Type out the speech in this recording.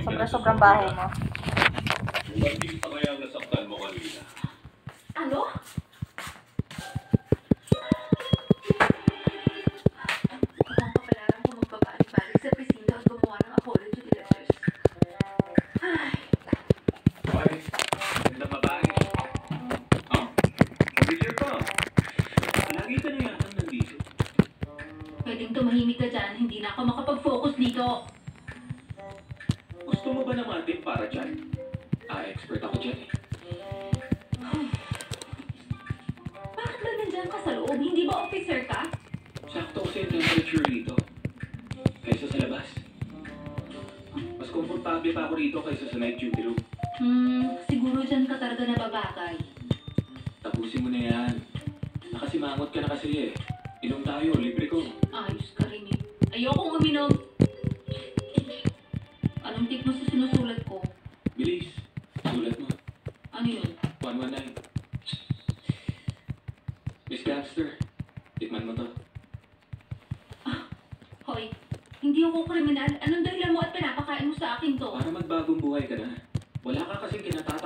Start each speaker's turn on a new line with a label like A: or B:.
A: Sobrang baho mo.
B: Hindi pa kaya nasaktan mo kanina?
C: Ano? Mukhang kapalaran ko magbabalik-balik sa presinto at gumawa ng apology letters. Ay,
B: Ay, ganda babae. Oh, pabigyan pa. Lagi ka na yatang nandito.
C: pwedeng tumahimik ka dyan. Hindi na ako makapag-focus dito.
B: Gusto mo ba naman para dyan? Expert ako dyan eh.
C: Bakit ba nandyan ka sa loob? Hindi ba officer ka?
B: Sakto kasi yung temperature dito. Kaysa sa labas. Mas komportable pa ako rito kaysa sa night duty room.
C: Siguro dyan ka talaga nababagay.
B: Tapusin mo na yan. Nakasimangot ka na kasi eh. Inom tayo, libre ko.
C: Ayos ka rin eh. Ayokong uminom. Anong tip mo sa sinusulat ko?
B: Bilis. Sulat mo.
C: Ano yun?
B: 119. Miss Gangster, tikman mo to.
C: Hoy, hindi ako kriminal. Anong dahilan mo at pinapakain mo sa akin to?
B: Para magbagong buhay ka na. Wala ka kasing kinatatakot.